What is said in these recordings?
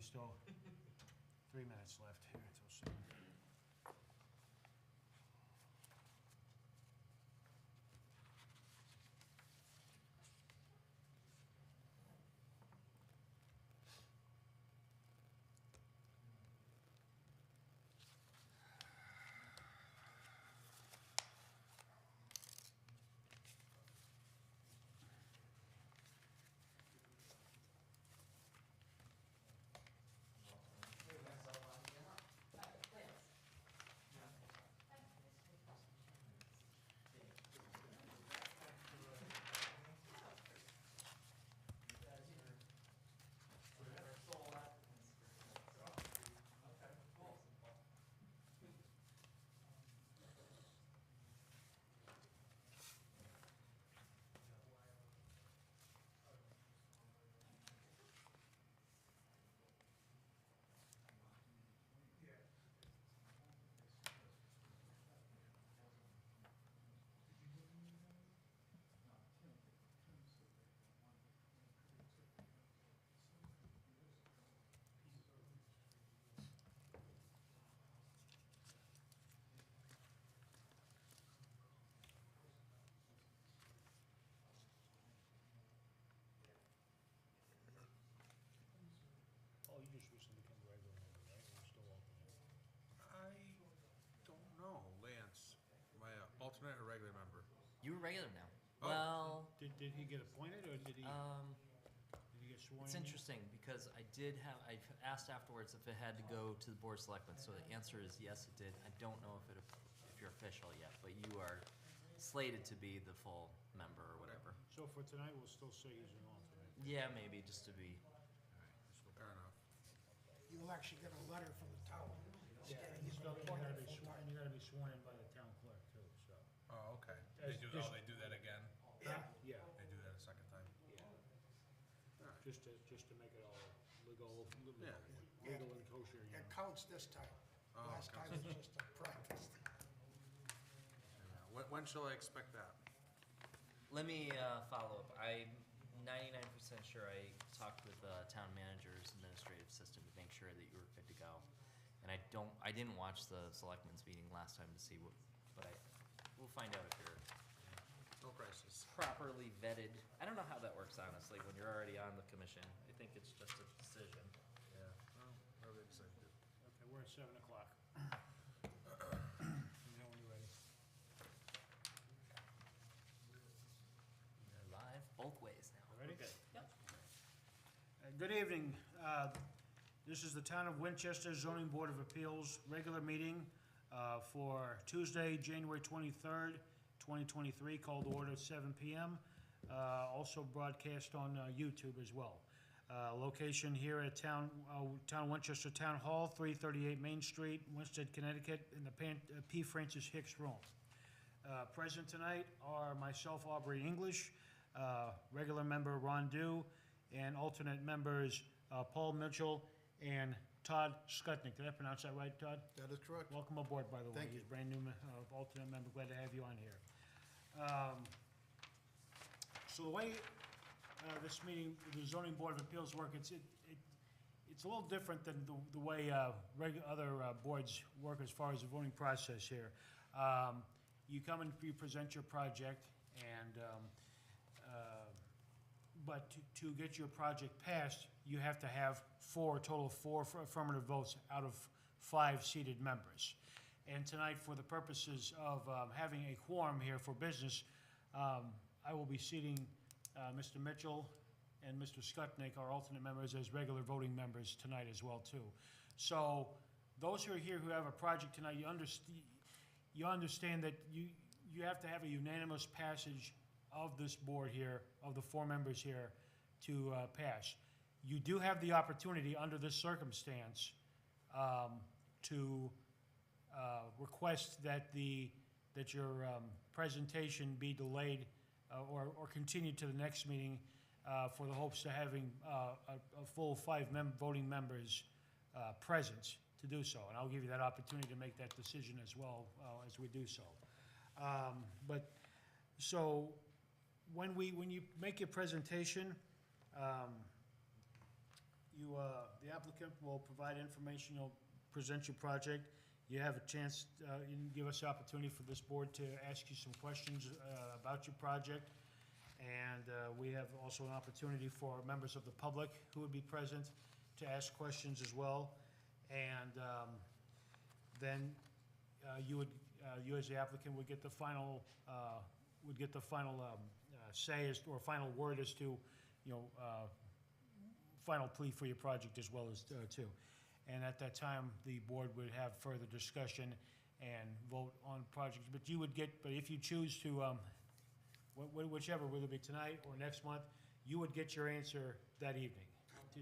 still 3 minutes left here until 7. Oh, you just recently became a regular member, right? Or you still alternate? I don't know, Lance, my alternate or regular member? You're regular now. Oh. Well, Did he get appointed, or did he get sworn in? it's interesting because I asked afterwards if it had to go to the board of selectmen. So the answer is yes, it did. I don't know if you're official yet, but you are slated to be the full member or whatever. So for tonight, we'll still say he's an alternate. Yeah, maybe just to be. Fair enough. You'll actually get a letter from the town Yeah, stating and he's you been gotta appointed be sworn, full-time. and you gotta be sworn in by the town clerk too, so. Oh, okay. As They dis- do that again? Yeah, Yeah, They do that a second time? yeah. Just to make it all legal Yeah. and kosher, you it know. counts this time. Oh, Last time counts. was just a practice. When shall I expect that? Let me follow up. I'm 99% sure I talked with town manager's administrative system to make sure that you were good to go. And I didn't watch the selectmen's meeting last time to see but we'll find out if you're No crisis. properly vetted. I don't know how that works honestly when you're already on the commission. I think it's just a decision. Yeah, well, whatever they decide to do. Okay, we're at 7 o'clock. You know when you're ready. You're live both ways now. Ready? We're good. Yep. Good evening. This is the Town of Winchester Zoning Board of Appeals regular meeting for Tuesday, January 23rd, 2023, called to order at 7 p.m. Also broadcast on YouTube as well. Location here at Town Winchester Town Hall, 338 Main Street, Winston, Connecticut, in the P. Francis Hicks Room. Present tonight are myself, Aubrey English, regular member Ron Dew, and alternate members Paul Mitchell and Todd Skutnik. Did I pronounce that right, Todd? That is correct. Welcome aboard, by the way. Thank you. He's a brand new alternate member. Glad to have you on here. So the way this meeting, the Zoning Board of Appeals work, it's a little different than the way other boards work as far as the voting process here. You come and you present your project, and but to get your project passed, you have to have a total of four affirmative votes out of 5 seated members. And tonight, for the purposes of having a quorum here for business, I will be seating Mr. Mitchell and Mr. Skutnik, our alternate members, as regular voting members tonight as well, too. So those who are here who have a project tonight, you understand that you have to have a unanimous passage of this board here, of the 4 members here, to pass. You do have the opportunity under this circumstance to request that your presentation be delayed or continued to the next meeting for the hopes of having a full 5 voting members present to do so. And I'll give you that opportunity to make that decision as well as we do so. So when you make your presentation, the applicant will provide information, you'll present your project. You have a chance, you can give us the opportunity for this board to ask you some questions about your project. And we have also an opportunity for members of the public who would be present to ask questions as well. And then you as the applicant would get the final, say as, or final word as to, final plea for your project as well as too. And at that time, the board would have further discussion and vote on projects. But you would get, but if you choose to, whichever, whether it be tonight or next month, you would get your answer that evening to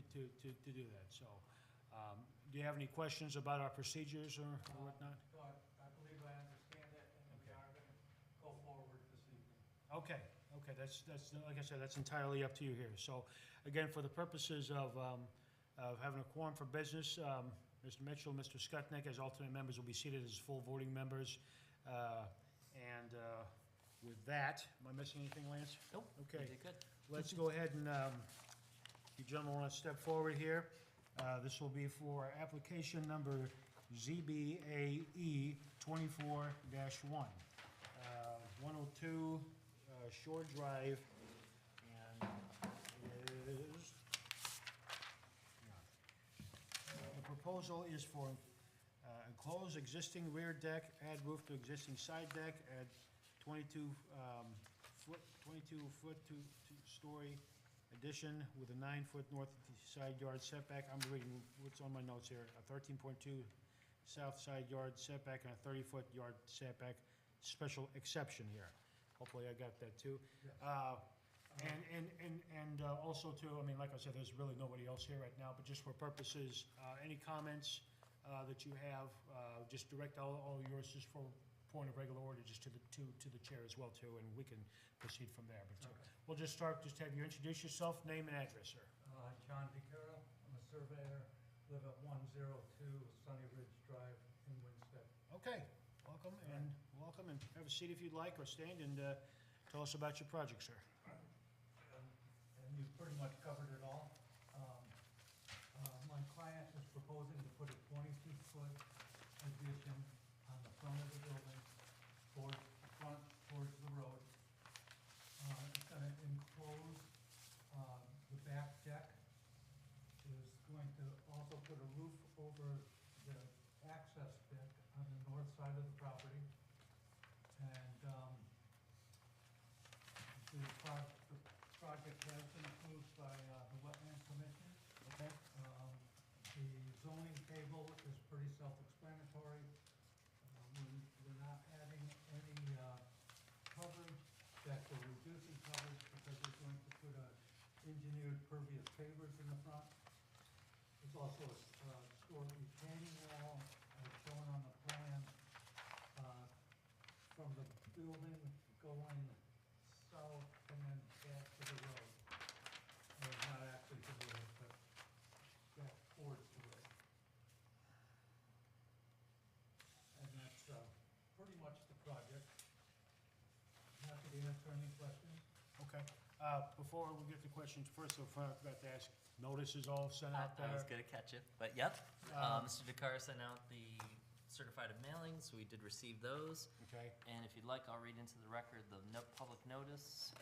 do that. So, do you have any questions about our procedures or whatnot? No, I believe I understand it, and we are gonna go forward this evening. Okay, that's, like I said, that's entirely up to you here. So, again, for the purposes of having a quorum for business, Mr. Mitchell, Mr. Skutnik as alternate members will be seated as full voting members. And with that, am I missing anything, Lance? Nope. Okay. You did good. Let's go ahead and, you gentlemen want to step forward here. This will be for application number ZBAE 24-1. 102 Shore Drive, and it is, the proposal is for enclose existing rear deck, add roof to existing side deck, add 22 foot two-story addition with a 9-foot north side yard setback. I'm reading what's on my notes here. A 13.2 south side yard setback and a 30-foot yard setback. Special exception here. Hopefully I got that too. And also too, I mean, like I said, there's really nobody else here right now, but just for purposes, any comments that you have, just direct all yours just for point of regular order, just to the chair as well too, and we can proceed from there. But we'll just start, just have you introduce yourself, name and address, sir. John DeCara, I'm a surveyor, live at 102 Sunny Ridge Drive in Winstead. Okay, welcome, and have a seat if you'd like, or stand and tell us about your project, sir. And you pretty much covered it all. My client is proposing to put a 22-foot addition on the front of the building towards the road. It's gonna enclose the back deck. Is going to also put a roof over the access deck on the north side of the property. And the project has been approved by the Wetland Commission. Okay. The zoning table is pretty self-explanatory. We're not adding any coverage, in fact, we're reducing coverage because we're going to put engineered pervious pavers in the front. There's also a short retaining wall, as shown on the plan, from the building going south and then back to the road. Or not actually to the road, but back towards the road. And that's pretty much the project. Happy to answer any questions. Okay. Before we get to questions, first of all, I forgot to ask, notice is all sent out I was there? gonna catch it, but yep. Um, Mr. DeCara sent out the certified of mailings, so we did receive those. Okay. And if you'd like, I'll read into the record the public notice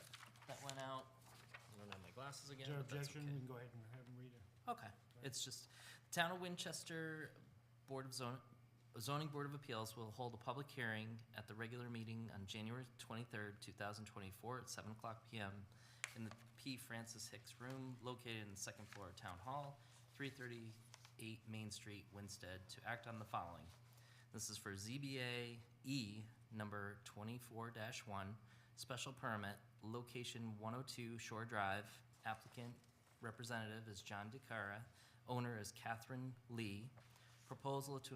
that went out. I don't have my glasses Is again, there but that's objection? okay. We can go ahead and have them read it. Okay, it's just, the Town of Winchester Zoning Board of Appeals will hold a public hearing at the regular meeting on January 23rd, 2024 at 7 o'clock PM in the P. Francis Hicks Room located in the second floor of Town Hall, 338 Main Street, Winstead, to act on the following. This is for ZBA E number 24-1, special permit, location 102 Shore Drive, applicant representative is John DeCara, owner is Catherine Lee. Proposal to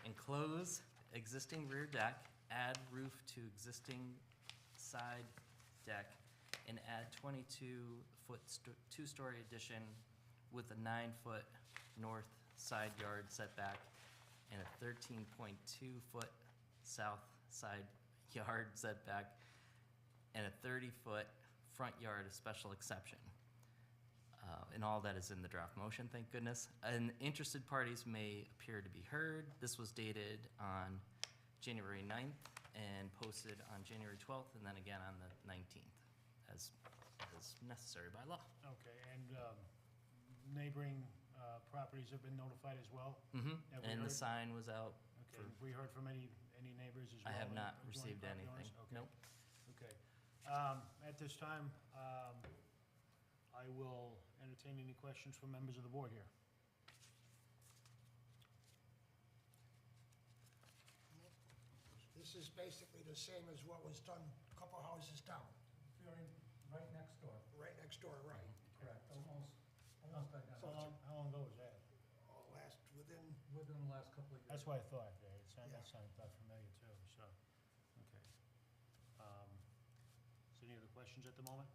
enclose existing rear deck, add roof to existing side deck, and add 22-foot two-story addition with a 9-foot north side yard setback and a 13.2-foot south side yard setback and a 30-foot front yard of special exception. And all that is in the draft motion, thank goodness. And interested parties may appear to be heard. This was dated on January 9th and posted on January 12th, and then again on the 19th, as necessary by law. Okay, and neighboring properties have been notified as well? Mm-hmm. Have we And the heard? sign was out. Okay, have we heard from any neighbors as well? I have not Adjoining received property anything. owners? Okay. Nope. Okay. At this time, I will entertain any questions from members of the board here. This is basically the same as what was done a couple houses down, Very, right next door, right next door, right? correct, almost identical, How long ago was that? All last, within, within the last couple of years. That's what I thought, yeah, that Yeah. sounded about familiar too, so, okay. So any other questions at the moment?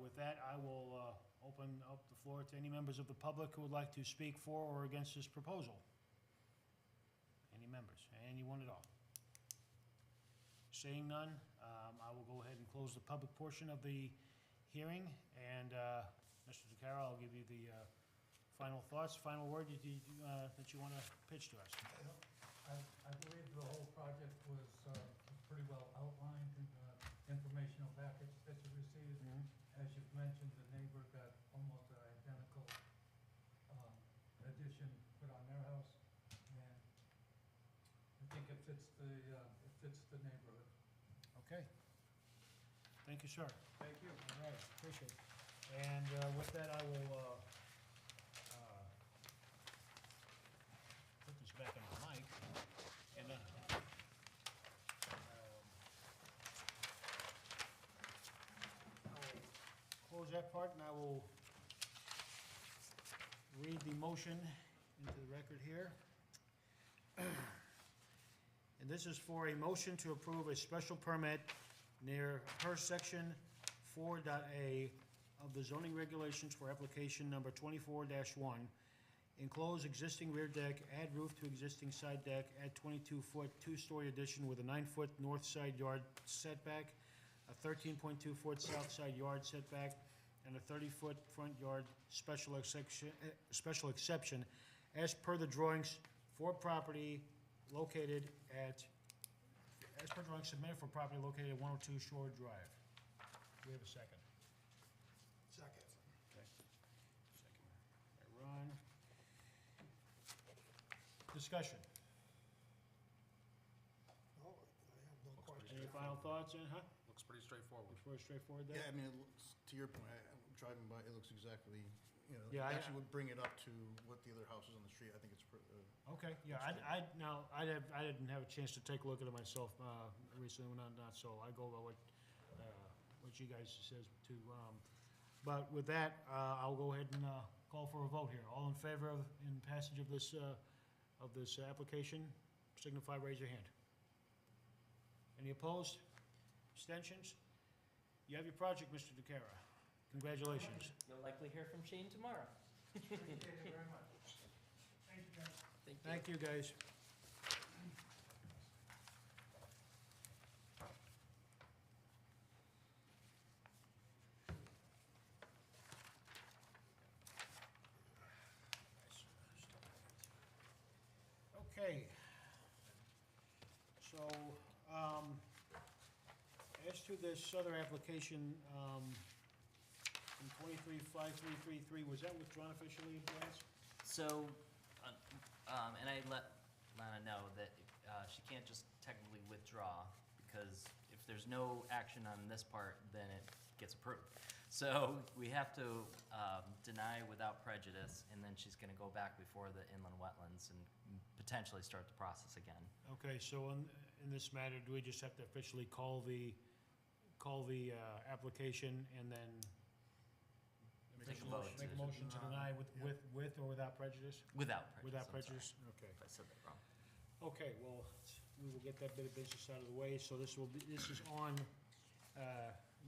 With that, I will open up the floor to any members of the public who would like to speak for or against this proposal. Any members, anyone at all? Seeing none, I will go ahead and close the public portion of the hearing, and Mr. DeCaro, I'll give you the final thoughts, final word that you want to pitch to us. I believe the whole project was pretty well outlined in the informational package that you received. As you've mentioned, the neighbor got almost an identical addition put on their house, and I think it fits the neighborhood. Okay. Thank you, sir. Thank you. All right, appreciate it. And with that, I will put this back on the mic, and I'll close that part, and I will read the motion into the record here. And this is for a motion to approve a special permit near per section 4.a of the zoning regulations for application number 24-1. Enclose existing rear deck, add roof to existing side deck, add 22-foot two-story addition with a 9-foot north side yard setback, a 13.2-foot south side yard setback, and a 30-foot front yard special exception as per the drawings for property located at, as per drawings submitted for property located at 102 Shore Drive. Do we have a second? second. Okay. Second by Ron. Discussion. No, I have no question. Any final thoughts, Looks pretty straightforward. Looks very straightforward there? Yeah, I mean, it looks, to your point, I'm driving by, it looks exactly, you know, Yeah, it I- actually would bring it up to what the other houses on the street, I think it's, Okay, yeah, I didn't have a chance to take a look at it myself, recently, not so, I go by what you guys says too. But with that, I'll go ahead and, call for a vote here. All in favor of, in passage of this application, signify, raise your hand. Any opposed? Abstentions? You have your project, Mr. DeCara. Congratulations. You'll likely hear from Shane tomorrow. Appreciate it very much. Thank you, guys. Thank you, guys. Okay. So, as to this other application, from 235333, was that withdrawn officially, Lance? So, and I let Lana know that she can't just technically withdraw, because if there's no action on this part, then it gets approved. So we have to deny without prejudice, and then she's gonna go back before the inland wetlands and potentially start the process again. Okay, so in this matter, do we just have to officially call the application and then Take a vote make a to- motion to deny with or without prejudice? Without prejudice. Without I'm sorry prejudice? Okay. If I said that wrong. Okay, well, we will get that bit of business out of the way, so this is on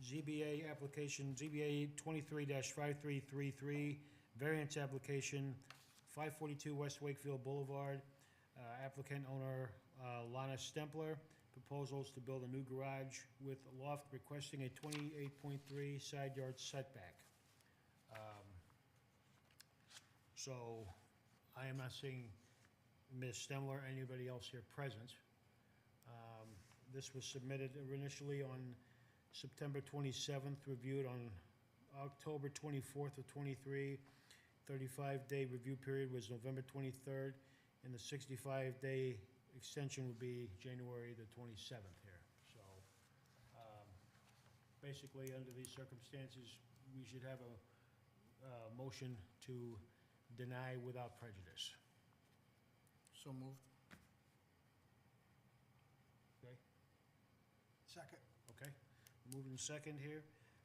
ZBA application, ZBA 23-5333, variance application, 542 West Wakefield Boulevard, applicant owner Lana Stempler, proposals to build a new garage with a loft requesting a 28.3 side yard setback. So I am not seeing Ms. Stemler or anybody else here present. This was submitted initially on September 27th, reviewed on October 24th of '23. 35-day review period was November 23rd, and the 65-day extension would be January the 27th here. So, basically, under these circumstances, we should have a motion to deny without prejudice. So moved. Okay? Second. Okay? Moving second here.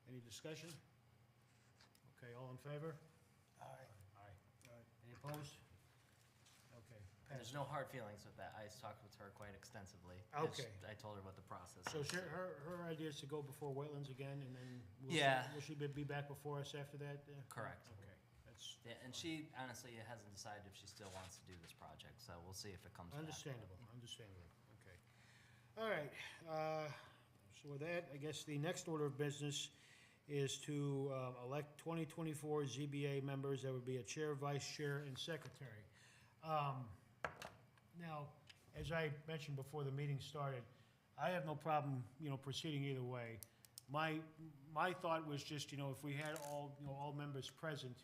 Any discussion? Okay, all in favor? Aye. Aye. Any opposed? Okay. And there's passed. no hard feelings with that. I talked with her quite extensively. Okay. I told her what the process So is. her idea is to go before wetlands again, and then Yeah. will she be back before us after that? Correct. Okay, that's Yeah, and she honestly hasn't decided if she still wants to do this project, so we'll see if it comes back. understandable, okay. All right, so with that, I guess the next order of business is to elect 2024 ZBA members. That would be a chair, vice chair, and secretary. Now, as I mentioned before the meeting started, I have no problem, proceeding either way. My thought was just, if we had all members present,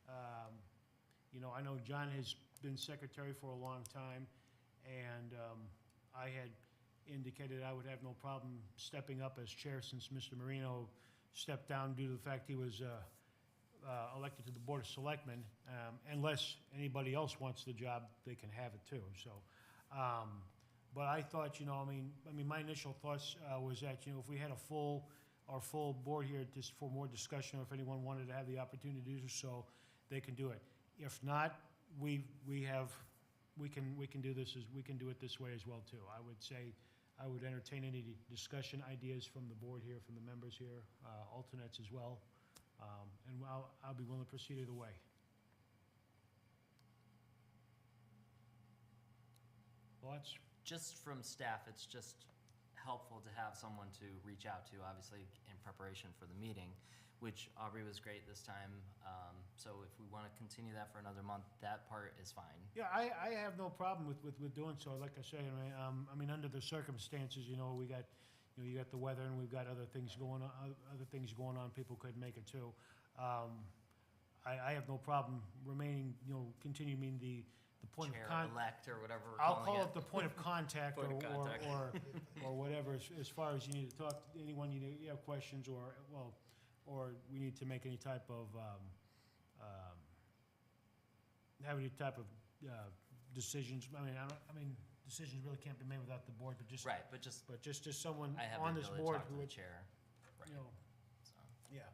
I know John has been secretary for a long time, and I had indicated I would have no problem stepping up as chair since Mr. Marino stepped down due to the fact he was elected to the Board of Selectmen. Unless anybody else wants the job, they can have it too, so. But I thought, my initial thoughts was that, if we had our full board here just for more discussion, or if anyone wanted to have the opportunity to do so, they can do it. If not, we can do this we can do it this way as well too. I would say, I would entertain any discussion ideas from the board here, from the members here, alternates as well, and I'll be willing to proceed either way. Thoughts? Just from staff, it's just helpful to have someone to reach out to, obviously, in preparation for the meeting, which Aubrey was great this time. So if we want to continue that for another month, that part is fine. Yeah, I have no problem with doing so. Like I say, under the circumstances, we got, you got the weather and we've got other things going on, people could make it too. I have no problem remaining, continuing the point of contact. Chair-elect or whatever we're I'll calling call it. it the point of contact or, Point of contact. or whatever, as far as you need to talk, anyone you have questions or we need to make any type of, have any type of decisions. Decisions really can't be made without the board, but just. Right, but just, Just someone I have on the this ability to board talk to who the would, chair. Right, so. yeah.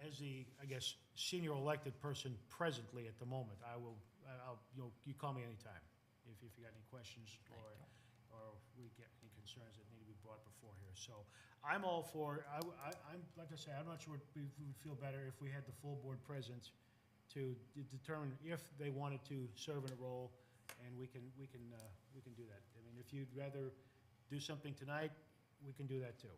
As the, I guess, senior elected person presently at the moment, I'll, you call me anytime if you got any questions Thank you. or we get any concerns that need to be brought before here. So I'm all for, I'm, like I say, I'm not sure we would feel better if we had the full board present to determine if they wanted to serve in a role, and we can do that. If you'd rather do something tonight, we can do that too.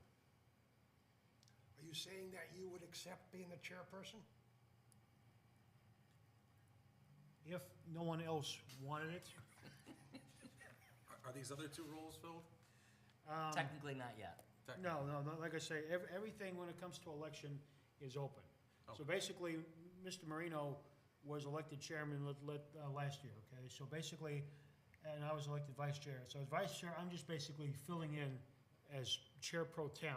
Are you saying that you would accept being the chairperson? If no one else wanted it, Are these other two roles filled? Technically not yet. no, like I say, everything when it comes to election is open. So Okay. basically, Mr. Marino was elected chairman last year, okay? So basically, and I was elected vice chair. So as vice chair, I'm just basically filling in as chair pro tem,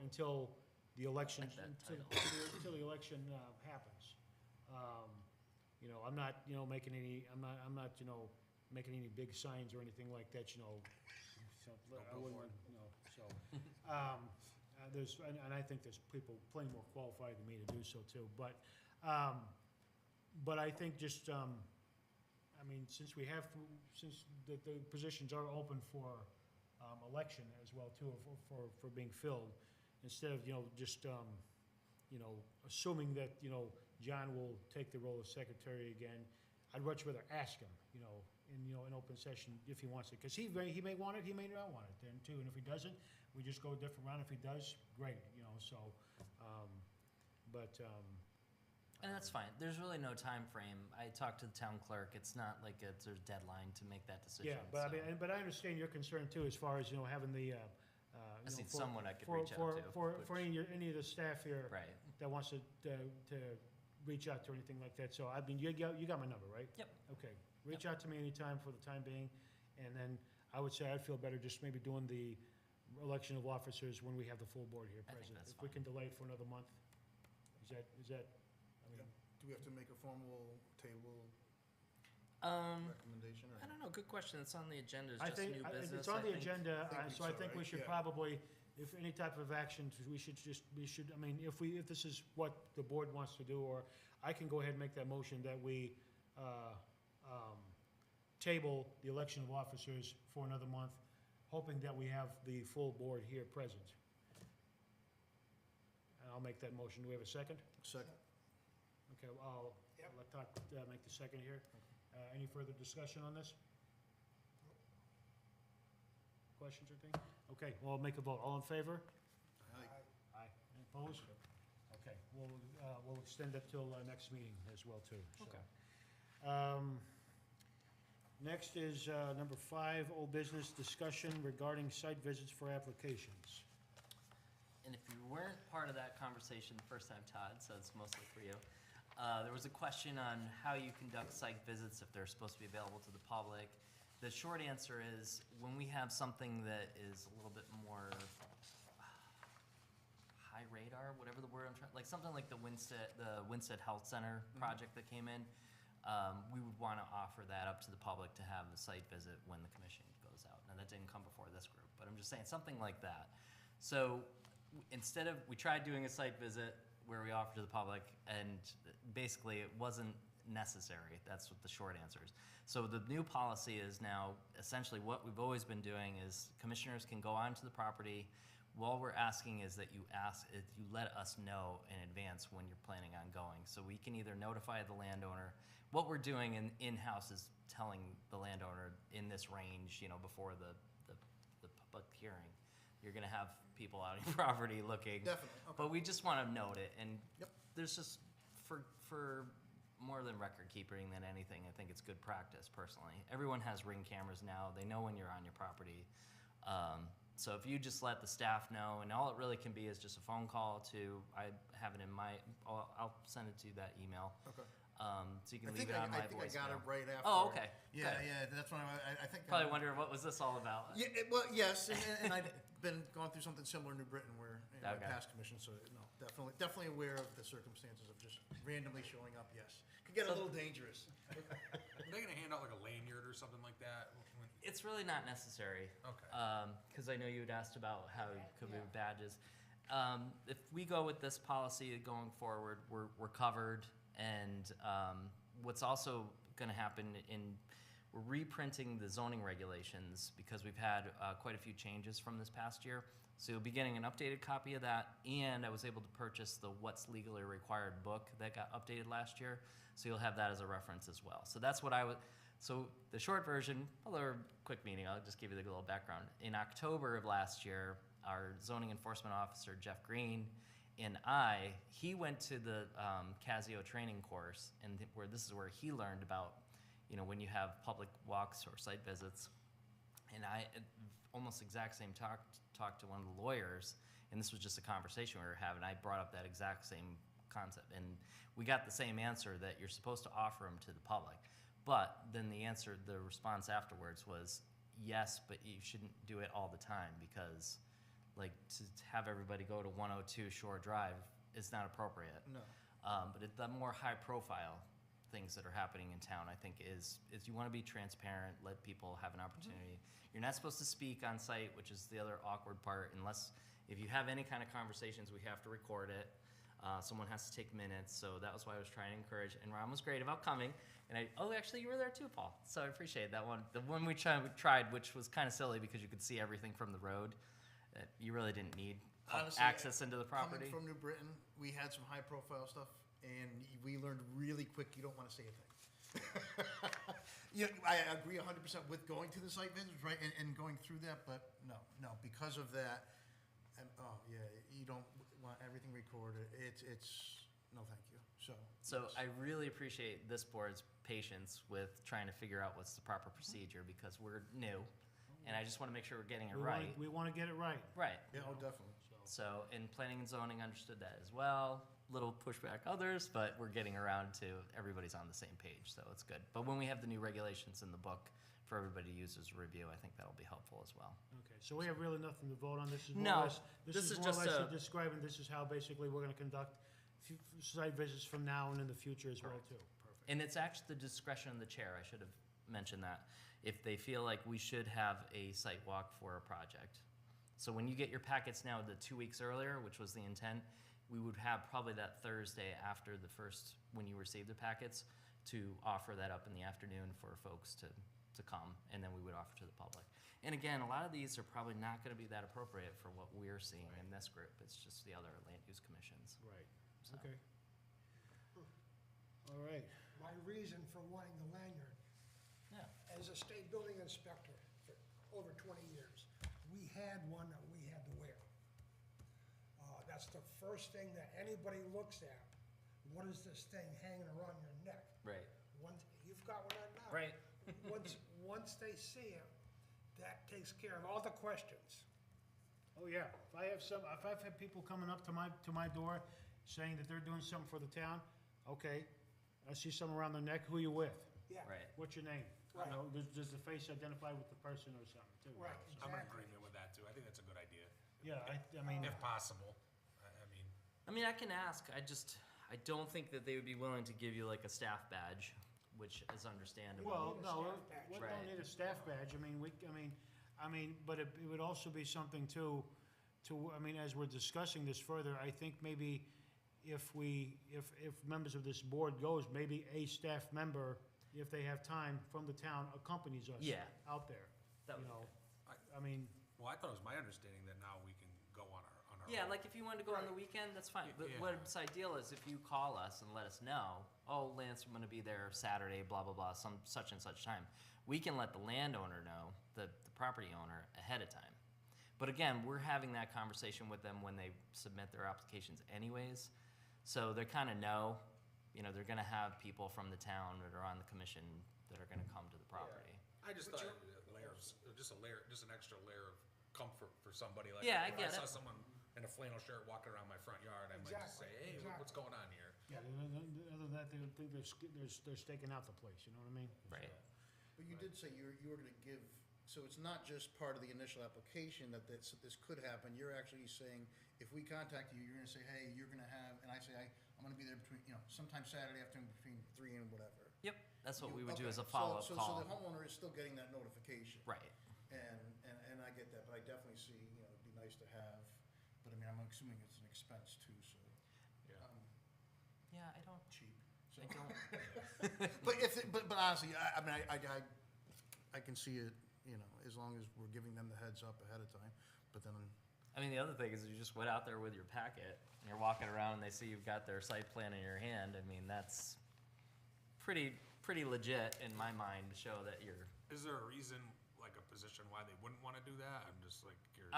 until the election, Like that until title. until the election happens. I'm not, making any, I'm not, making any big signs or anything like that, so, I wouldn't, so. And I think there's people plenty more qualified than me to do so too, but I think just, since the positions are open for, election as well too, for being filled, instead of, just, assuming that, John will take the role of secretary again, I'd much rather ask him, in open session if he wants it. Because he may want it, he may not want it then too. And if he doesn't, we just go a different route. If he does, great, so, And that's fine. There's really no time frame. I talked to the town clerk. It's not like there's a deadline to make that decision. yeah, but I so mean, but I understand your concern too, as far as, having the, I see someone I could reach out to. For which- any of the staff here Right. that wants to reach out to anything like that. So, I mean, you got my number, right? Yep. Okay, reach out to me anytime for the time being, and then I would say I'd feel better just maybe doing the election of officers when we have the full board here I think present. that's If we can delay it for another month, is that, I mean, Do we have to make a formal table recommendation, or? I don't know. Good question. It's on the agenda. It's I just think, new business. it's on I the think- agenda, I think so I so, think we right? should Yeah. probably, if any type of action, we should, I mean, if this is what the board wants to do, or I can go ahead and make that motion that we, table the election of officers for another month, hoping that we have the full board here present. And I'll make that motion. Do we have a second? Second. Okay, I'll let Todd make the second here. Any further discussion on this? Questions or things? Okay, well, I'll make a vote. All in favor? Aye. Aye. Any opposed? Okay, we'll extend it till next meeting as well, too. So, next is number 5, old business discussion regarding site visits for applications. And if you weren't part of that conversation the first time, Todd, so it's mostly for you, there was a question on how you conduct site visits, if they're supposed to be available to the public. The short answer is, when we have something that is a little bit more high radar, whatever the word I'm trying, like something like the Winstead Health Center project that came in, we would want to offer that up to the public to have a site visit when the commission goes out. Now, that didn't come before this group, but I'm just saying, something like that. So instead of, we tried doing a site visit where we offer to the public, and basically it wasn't necessary. That's what the short answer is. So the new policy is now, essentially what we've always been doing is commissioners can go onto the property. All we're asking is that you let us know in advance when you're planning on going. So we can either notify the landowner. What we're doing in-house is telling the landowner in this range, before the public hearing, you're gonna have people out on your property looking. Definitely, okay. But we just wanna note it, and Yep. there's just, for more than record keeping than anything, I think it's good practice personally. Everyone has Ring cameras now. They know when you're on your property. So if you just let the staff know, and all it really can be is just a phone call to, I have it in I'll send it to you that email. Okay. So you can I leave think it on my I think I got it voicemail. right after. Oh, okay. Yeah, Good. yeah, that's when I think. Probably wondering, what was this all about? Yeah, well, yes, and I've been going through something similar in New Britain where, in my Okay. past commission, so, no, definitely aware of the circumstances of just randomly showing up, yes. Could get a So- little dangerous. Are they gonna hand out like a lanyard or something like that? It's really not necessary. Okay. Because I know you had asked about how you could move badges. If we go with this policy going forward, we're covered. And what's also going to happen we're reprinting the zoning regulations because we've had quite a few changes from this past year. So you'll be getting an updated copy of that. And I was able to purchase the What's Legally Required book that got updated last year. So you'll have that as a reference as well. So that's what I would. So the short version, although a quick meeting, I'll just give you the little background. In October of last year, our zoning enforcement officer, Jeff Green, and he went to the Casio training course, and this is where he learned about, when you have public walks or site visits. And I, almost exact same talked to one of the lawyers, and this was just a conversation we were having. I brought up that exact same concept, and we got the same answer that you're supposed to offer them to the public. But then the response afterwards was, yes, but you shouldn't do it all the time because, like, to have everybody go to 102 Shore Drive is not appropriate. No. But the more high-profile things that are happening in town, I think, is you want to be transparent, let people have an opportunity. You're not supposed to speak on site, which is the other awkward part, unless if you have any kind of conversations, we have to record it. Someone has to take minutes, so that was why I was trying to encourage. And Ron was great about coming. And actually, you were there too, Paul. So I appreciate that one. The one we tried, which was kind of silly because you could see everything from the road. You really didn't need Honestly, access into the property. Coming from New Britain, we had some high-profile stuff, and we learned really quick you don't want to say a thing. Yeah, I agree 100% with going to the site visits, right, and going through that, but no, because of that, and, oh, yeah, you don't want everything recorded, it's, no, thank you, so. So I really appreciate this board's patience with trying to figure out what's the proper procedure, because we're new, and I just wanna make sure we're getting it right. We wanna get it right. Right. Yeah, oh, definitely. So, and planning and zoning understood that as well. Little pushback others, but we're getting around to everybody's on the same page, so it's good. But when we have the new regulations in the book for everybody to use as a review, I think that'll be helpful as well. Okay, so we have really nothing to vote on, this is more No, or less, this this is is more or just less a- you describing, this is how basically we're gonna conduct site visits from now and in the future as well, too. Perfect. And it's actually the discretion of the chair, I should have mentioned that, if they feel like we should have a site walk for a project. So when you get your packets now, the 2 weeks earlier, which was the intent, we would have probably that Thursday after the first, when you receive the packets, to offer that up in the afternoon for folks to come, and then we would offer to the public. And again, a lot of these are probably not gonna be that appropriate for what we're seeing in this group, it's just the other land use commissions. Right, So. okay. All right, My reason for wanting the lanyard, Yeah. as a state building inspector for over 20 years, we had one that we had to wear. That's the first thing that anybody looks at. What is this thing hanging around your neck? Right. Once, you've got one on now. Right. Once they see it, that takes care of all the questions. oh yeah, if I've had people coming up to my door saying that they're doing something for the town, okay, I see something around their neck, who you with? Yeah. Right. What's your name? Right. You know, does the face identify with the person or something, too? Right, So- I'm in Exactly. agreement with that too. I think that's a good idea, Yeah, I mean, if possible. I mean, I mean, I can ask. I don't think that they would be willing to give you like a staff badge, which is understandable. well, need a no, staff badge. we Right. don't need a staff badge, I mean, but it would also be something too, I mean, as we're discussing this further, I think maybe if members of this board goes, maybe a staff member, if they have time from the town, accompanies us. Yeah. Out there, That you would be know, I- I mean, well, I thought it was my understanding that now we can go on our Yeah, own. like if you wanted to go on the weekend, that's fine. But Yeah. what's ideal is if you call us and let us know, oh, Lance, I'm gonna be there Saturday, blah, blah, blah, some such and such time. We can let the landowner know, the property owner, ahead of time. But again, we're having that conversation with them when they submit their applications anyways. So they kinda know, you know, they're gonna have people from the town that are on the commission that are gonna come to the property. I just thought layers, just an extra layer of comfort for somebody. Like, Yeah, I if get I saw it. someone in a flannel shirt walking around my front yard, I might just say, Exactly, hey, exactly. what's going on here? yeah, other than that, they would think they're staking out the place, you know what I mean? Right. But you did say you were gonna give, so it's not just part of the initial application that this could happen, you're actually saying, if we contact you, you're gonna say, hey, you're gonna have, and I say, I'm gonna be there between, sometime Saturday afternoon between 3 and whatever. Yep, that's what You- we would do okay, as a so- follow-up so- call. So the homeowner is still getting that notification. Right. And I get that, but I definitely see, it'd be nice to have, but I mean, I'm assuming it's an expense too, so. Yeah. Yeah, I don't, Cheap, so. I don't, But honestly, I mean, I can see it, as long as we're giving them the heads up ahead of time, but then, I mean, the other thing is you just went out there with your packet, and you're walking around, and they see you've got their site plan in your hand. I mean, that's pretty legit in my mind to show that you're. Is there a reason, like a position why they wouldn't want to do that? I'm just like curious.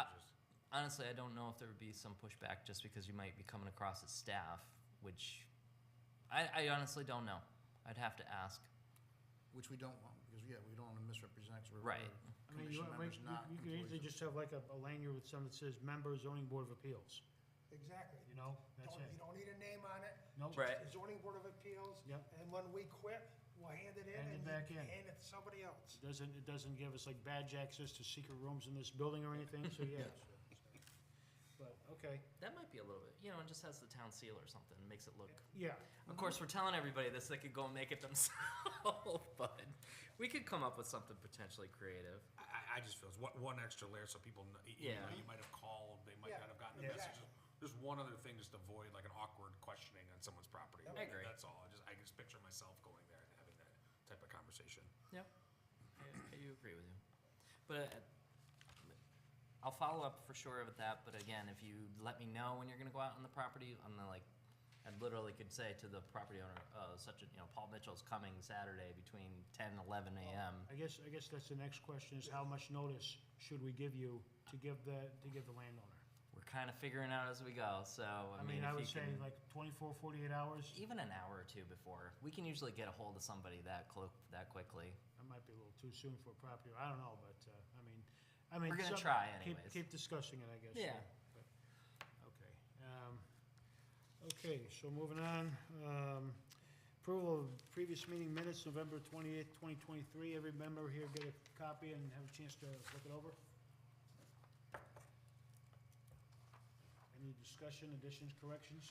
Honestly, I don't know if there would be some pushback just because you might be coming across as staff, which I honestly don't know. I'd have to ask. which we don't want, because, yeah, we don't want to misrepresent, 'cause we're Right. I mean, commission members, not you could easily employees. just have like a lanyard with something that says member zoning board of appeals, Exactly. you know, that's You it. don't need a name on it. Nope. Right. The zoning board of appeals. Yep. And when we quit, we'll hand it in Hand it and back you in. hand it to somebody else. It doesn't give us like badge access to secret rooms in this building or anything, so yeah. But, okay, That might be a little bit, it just has the town seal or something, makes it look. yeah, Of course, we're telling everybody this, they could go and make it themselves, but we could come up with something potentially creative. I just feel it's one extra layer so people know, Yeah. you might have called, they might Yeah, not have gotten the yeah. message. Just one other thing, just to avoid like an awkward questioning on someone's property. I agree. That's all. I just picture myself going there and having that type of conversation. Yep. I do agree with you. But I'll follow up for sure with that, but again, if you let me know when you're gonna go out on the property, I'm gonna and literally could say to the property owner, Paul Mitchell's coming Saturday between 10 and 11 a.m. I guess that's the next question, is how much notice should we give you to give the landowner? We're kind of figuring out as we go, so, I mean, I if would you say can- like 24, 48 hours. even an hour or two before. We can usually get a hold of somebody that quickly. That might be a little too soon for a property, I don't know, but, I mean. We're gonna some- try keep- anyways. Keep discussing it, I guess. Yeah. But, okay. Okay, so moving on, approval of previous meeting minutes, November 28th, 2023. Every member here get a copy and have a chance to look it over? Any discussion, additions, corrections?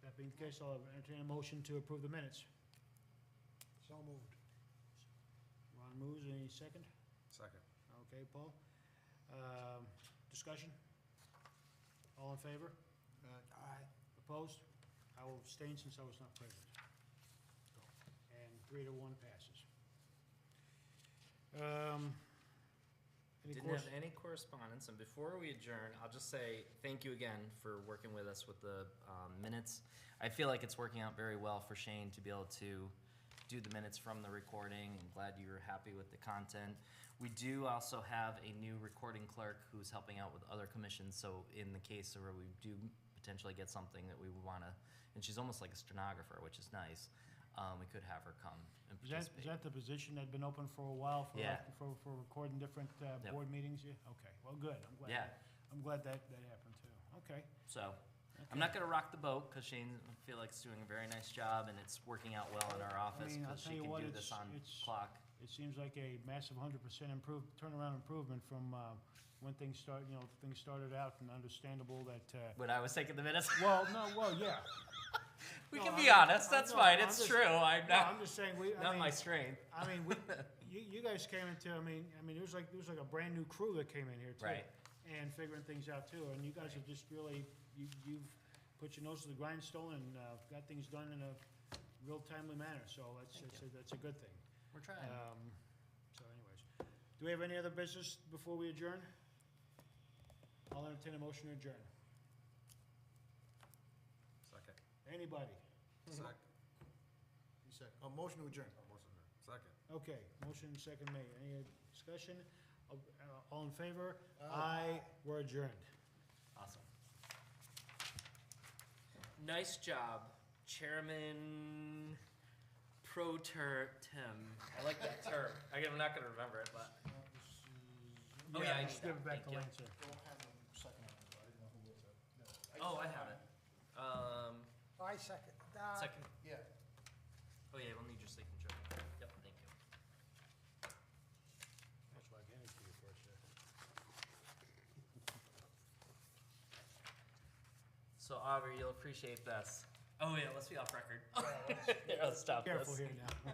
That being the case, I'll entertain a motion to approve the minutes. So moved. Ron moves, any second? Second. Okay, Paul. Discussion? All in favor? Aye. Opposed? I will abstain since I was not present. And 3-1 passes. Any Didn't have any correspondence, and before we adjourn, I'll just say thank you again for working with us with the minutes. I feel like it's working out very well for Shane to be able to do the minutes from the recording. I'm glad you were happy with the content. We do also have a new recording clerk who's helping out with other commissions, so in the case where we do potentially get something that we would want to, and she's almost like a stenographer, which is nice, we could have her come and Is participate. that the position that'd been open for a while for, Yeah. for recording different Yep. board meetings? Yeah, okay, well, good, I'm glad. Yeah. I'm glad that happened too. Okay. So, I'm not gonna rock the boat, because Shane, I feel like, is doing a very nice job, and it's working out well in our office, mean, I'll because tell she you can what, do this on it's- clock. It seems like a massive 100% turnaround improvement from when things started out, and understandable that, When I was taking the minutes, well, yeah. we No, can I be mean, honest, that's no, fine, I'm it's just- true, I'm No, I'm not, just saying, I not mean, my strength. I mean, you guys came into, I mean, there was like a brand new crew that came in here too. Right. And figuring things out too, and you guys have just really, you've put your nose to the grindstone and got things done in a real timely manner, so that's a good thing. We're trying. So anyways, do we have any other business before we adjourn? I'll entertain a motion to adjourn. Second. Anybody? Second. You said, motion to adjourn. Second. Okay, motion second made. Any discussion? All in favor? Aye. We're adjourned. Awesome. Nice job, Chairman Pro Tem. I like that term. I'm not gonna remember it, but. Oh, yeah, I Just need give it that. back to Thank you. Lance here. Don't have a second on it, I didn't know who was it. Oh, I have it. I second. Second. Yeah. Oh, yeah, we'll need your signature. Yep, thank you. That's why I gave it to you first, sir. So, Aubrey, you'll appreciate this. Oh, yeah, let's be off record. Here, let's stop Careful this. here now.